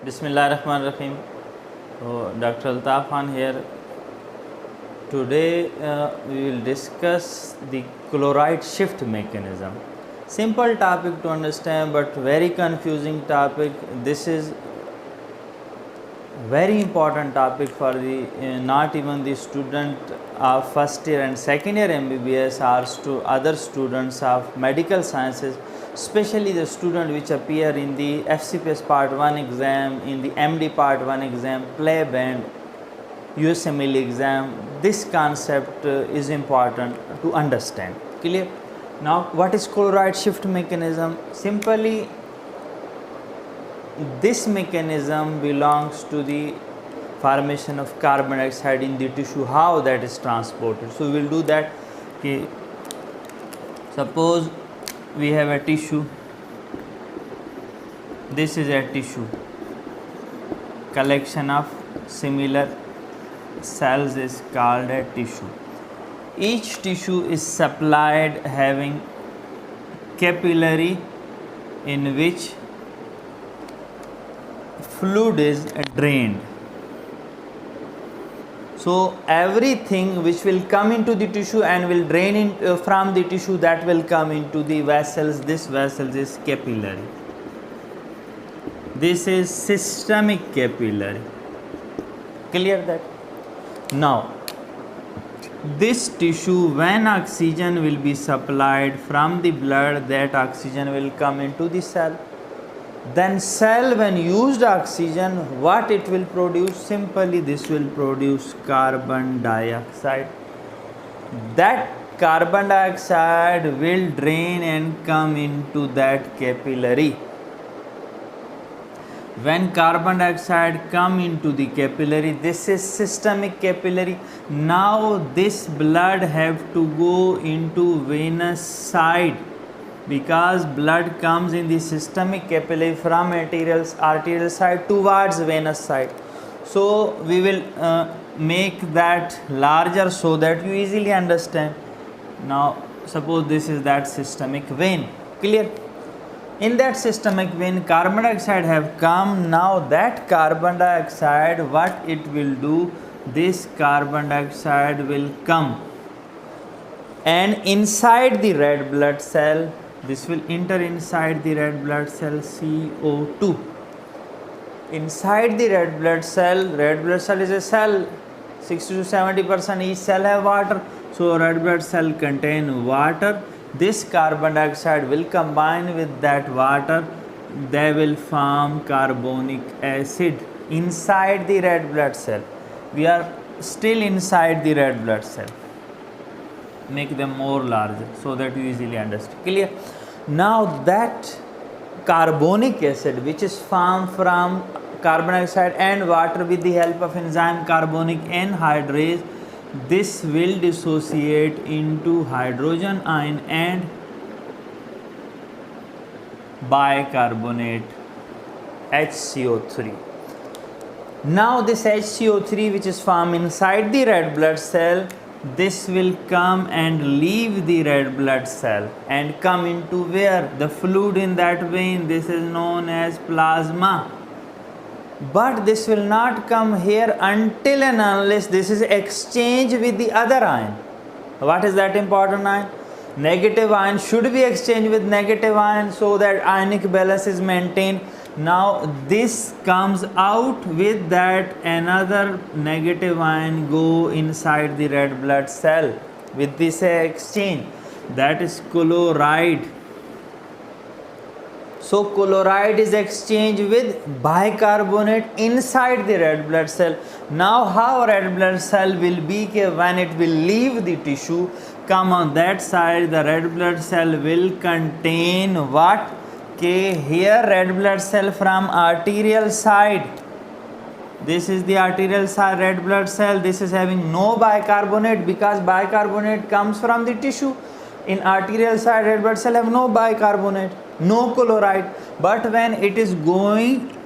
Bismillahirrahmanirrahim. Dr. Altaf Khan here. Today we will discuss the chloride shift mechanism. Simple topic to understand but very confusing topic. This is very important topic for the not even the student of first year and second year MBBS or other students of medical sciences, especially the student which appear in the FCPS part 1 exam, in the MD part 1 exam, play band, USMLE exam. This concept is important to understand. Clear? Now what is chloride shift mechanism? Simply this mechanism belongs to the formation of carbon dioxide in the tissue, how that is transported. So we will do that. Okay. Suppose we have a tissue, this is a tissue, collection of similar cells is called a tissue. Each tissue is supplied having capillary in which fluid is drained. So everything which will come into the tissue and will drain in, from the tissue, that will come into the vessels. This vessels is capillary. This is systemic capillary. Clear that? Now this tissue, when oxygen will be supplied from the blood, that oxygen will come into the cell. Then cell, when used oxygen, what it will produce? Simply this will produce carbon dioxide. That carbon dioxide will drain and come into that capillary. When carbon dioxide come into the capillary, this is systemic capillary. Now this blood have to go into venous side, because blood comes in the systemic capillary from arterial side towards venous side. So we will make that larger so that you easily understand. Now suppose this is that systemic vein. Clear? In that systemic vein, carbon dioxide have come. Now that carbon dioxide, what it will do? This carbon dioxide will come and inside the red blood cell, this will enter inside the red blood cell, CO2. Inside the red blood cell is a cell, 60 to 70% each cell have water. So red blood cell contain water. This carbon dioxide will combine with that water. They will form carbonic acid inside the red blood cell. We are still inside the red blood cell. Make them more larger so that you easily understand. Clear? Now that carbonic acid, which is formed from carbon dioxide and water with the help of enzyme carbonic anhydrase, this will dissociate into hydrogen ion and bicarbonate HCO3. Now this HCO3, which is formed inside the red blood cell, this will come and leave the red blood cell and come into where? The fluid in that vein. This is known as plasma. But this will not come here until and unless this is exchanged with the other ion. What is that important ion? Negative ion should be exchanged with negative ion so that ionic balance is maintained. Now this comes out with that another negative ion go inside the red blood cell with this exchange. That is chloride. So chloride is exchanged with bicarbonate inside the red blood cell. Now how red blood cell will be when it will leave the tissue, come on that side, the red blood cell will contain what? Here red blood cell from arterial side. This is the arterial side red blood cell. This is having no bicarbonate because bicarbonate comes from the tissue. In arterial side red blood cell have no bicarbonate, no chloride. But when it is going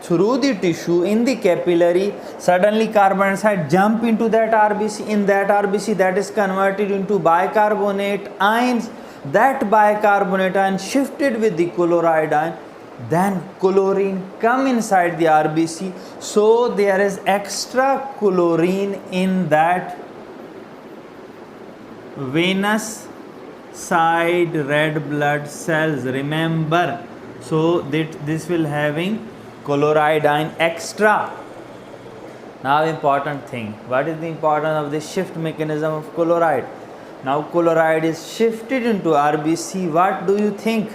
through the tissue in the capillary, suddenly carbon dioxide jump into that RBC. In that RBC, that is converted into bicarbonate ions. That bicarbonate ion shifted with the chloride ion then chlorine come inside the RBC, so there is extra chlorine in that venous side red blood cells. Remember, so that this will having chloride ion extra. Now important thing, what is the importance of the shift mechanism of chloride? Now chloride is shifted into RBC. What do you think?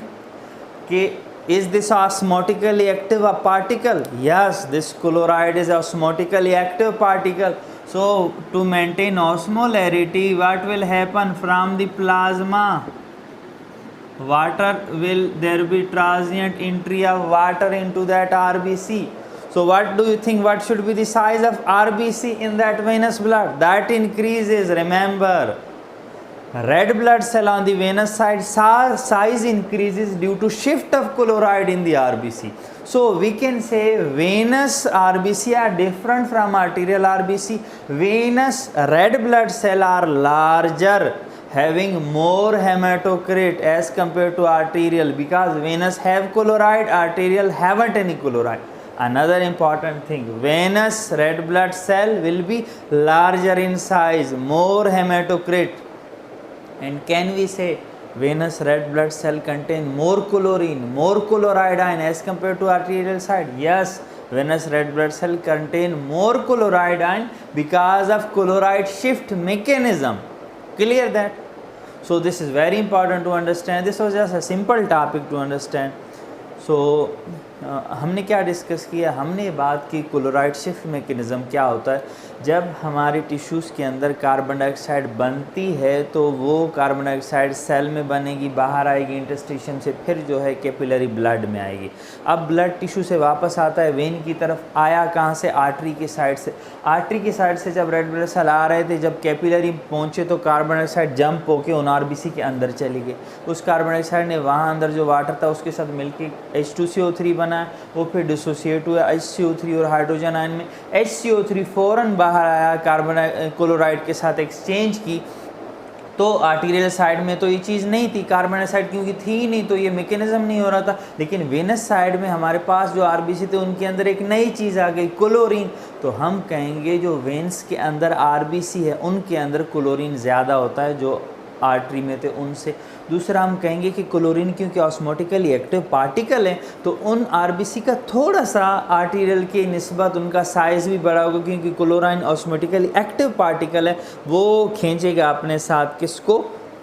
Is this osmotically active a particle? Yes, this chloride is osmotically active particle. So to maintain osmolarity, what will happen from the plasma? There be transient entry of water into that RBC. So what do you think, what should be the size of RBC in that venous blood? That increases. Remember, red blood cell on the venous side size increases due to shift of chloride in the RBC. So we can say venous RBC are different from arterial RBC. Venous red blood cell are larger, having more hematocrit as compared to arterial, because venous have chloride, arterial haven't any chloride. Another important thing, venous red blood cell will be larger in size, more hematocrit. And can we say venous red blood cell contain more chlorine, more chloride ion as compared to arterial side? Yes, venous red blood cell contain more chloride ion because of chloride shift mechanism. Clear that? So this is very important to understand. This was just a simple topic to understand. So हमने क्या discuss किया, हमने बात की chloride shift mechanism क्या होता है। जब हमारे टिश्यूज़ के अंदर कार्बन डाइऑक्साइड बनती है तो वो कार्बन डाइऑक्साइड सेल में बनेगी, बाहर आएगी इंटरस्टिशियम से, फिर जो है कैपिलरी ब्लड में आएगी। अब ब्लड टिश्यू से वापस आता है वेन की तरफ, आया कहाँ से? आर्टरी की साइड से। आर्टरी की साइड से जब रेड ब्लड सेल आ रहे थे, जब कैपिलरी पहुँचे तो कार्बन डाइऑक्साइड जंप होकर उन आरबीसी के अंदर चली गई। उस कार्बन डाइऑक्साइड ने वहाँ अंदर जो वाटर था उसके साथ मिलकर H2CO3 बना, वो फिर डिसोसिएट हुआ HCO3 और हाइड्रोजन आयन में। HCO3 फ़ौरन बाहर आया, कार्बन क्लोराइड के साथ एक्सचेंज की। तो आर्टीरियल साइड में तो ये चीज़ नहीं थी, कार्बन डाइऑक्साइड क्योंकि थी ही नहीं, तो ये मैकेनिज्म नहीं हो रहा था। लेकिन वेनस साइड में हमारे पास जो आरबीसी थे उनके अंदर एक नई चीज़ आ गई, क्लोरीन। तो हम कहेंगे जो वेन्स के अंदर आरबीसी है उनके अंदर क्लोरीन ज़्यादा होता है जो आर्टरी में थे उनसे। दूसरा हम कहेंगे कि क्लोरीन क्योंकि ऑस्मोटिकली एक्टिव पार्टिकल है तो उन आरबीसी का थोड़ा सा आर्टीरियल के निस्बत उनका साइज़ भी बड़ा होगा, क्योंकि क्लोरीन ऑस्मोटिकली एक्टिव पार्टिकल है, वो खींचेगा अपने साथ किसको?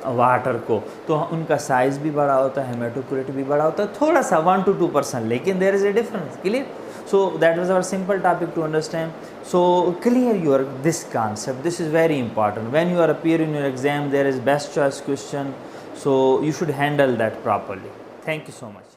वाटर को। तो उनका साइज़ भी बड़ा होता है, हेमेटोक्रिट भी बड़ा होता है, थोड़ा सा 1 to 2%, लेकिन there is a difference. Clear? So that was our simple topic to understand. So clear your this concept. This is very important. When you are appear in your exam, there is best choice question. So you should handle that properly. Thank you so much.